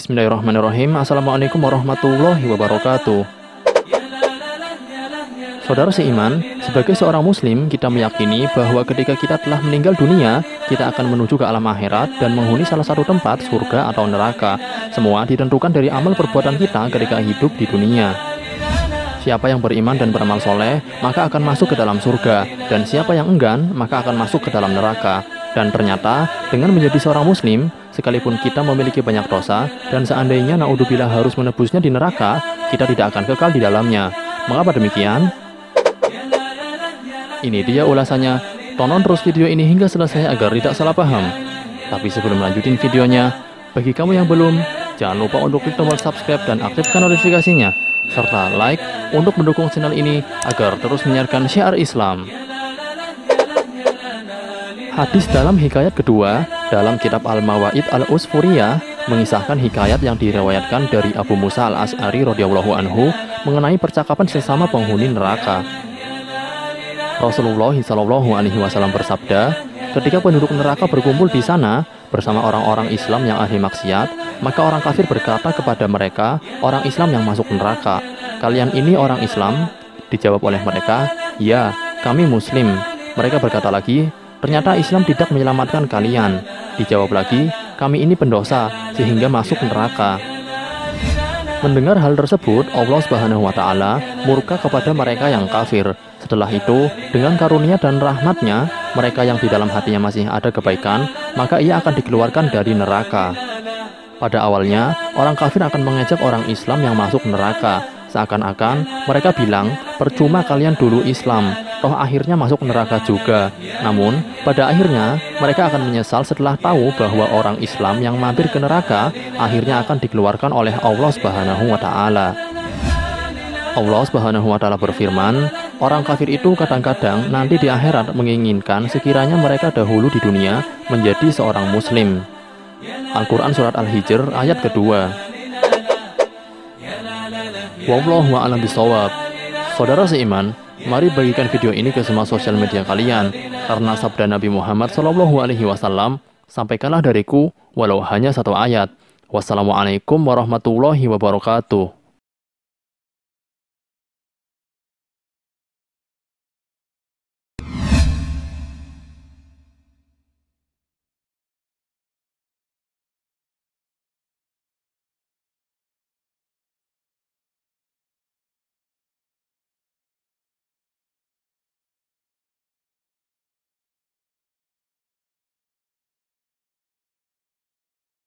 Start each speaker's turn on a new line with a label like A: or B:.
A: Bismillahirrahmanirrahim. Assalamualaikum warahmatullahi wabarakatuh. Saudara seiman, sebagai seorang muslim, kita meyakini bahwa ketika kita telah meninggal dunia, kita akan menuju ke alam akhirat dan menghuni salah satu tempat, surga atau neraka. Semua ditentukan dari amal perbuatan kita ketika hidup di dunia. Siapa yang beriman dan beramal soleh, maka akan masuk ke dalam surga. Dan siapa yang enggan, maka akan masuk ke dalam neraka. Dan ternyata, dengan menjadi seorang muslim, sekalipun kita memiliki banyak dosa, dan seandainya naudzubillah harus menebusnya di neraka, kita tidak akan kekal di dalamnya. Mengapa demikian? Ini dia ulasannya. Tonton terus video ini hingga selesai agar tidak salah paham. Tapi sebelum lanjutin videonya, bagi kamu yang belum, jangan lupa untuk klik tombol subscribe dan aktifkan notifikasinya, serta like untuk mendukung channel ini agar terus menyiarkan syiar Islam. Hadis dalam hikayat kedua dalam kitab Al-Mawaid Al-Usfuriyah mengisahkan hikayat yang diriwayatkan dari Abu Musa Al-Asy'ari radhiyallahu anhu mengenai percakapan sesama penghuni neraka. Rasulullah SAW bersabda, ketika penduduk neraka berkumpul di sana bersama orang-orang Islam yang ahli maksiat, maka orang kafir berkata kepada mereka, orang Islam yang masuk neraka, kalian ini orang Islam? Dijawab oleh mereka, ya, kami Muslim. Mereka berkata lagi, ternyata Islam tidak menyelamatkan kalian. Dijawab lagi, kami ini pendosa, sehingga masuk neraka. Mendengar hal tersebut, Allah Subhanahu wa Ta'ala murka kepada mereka yang kafir. Setelah itu, dengan karunia dan rahmatnya, mereka yang di dalam hatinya masih ada kebaikan, maka ia akan dikeluarkan dari neraka. Pada awalnya, orang kafir akan mengejek orang Islam yang masuk neraka. Seakan-akan mereka bilang, percuma kalian dulu Islam, toh akhirnya masuk neraka juga. Namun, pada akhirnya, mereka akan menyesal setelah tahu bahwa orang Islam yang mampir ke neraka, akhirnya akan dikeluarkan oleh Allah Subhanahu wa Ta'ala. Allah Subhanahu wa Ta'ala berfirman, orang kafir itu kadang-kadang nanti di akhirat menginginkan sekiranya mereka dahulu di dunia menjadi seorang muslim. Al-Quran Surat Al-Hijr ayat kedua. Wallahu a'lam bishawab. Saudara seiman, mari bagikan video ini ke semua sosial media kalian, karena sabda Nabi Muhammad SAW, sampaikanlah dariku walau hanya satu ayat. Wassalamualaikum warahmatullahi wabarakatuh.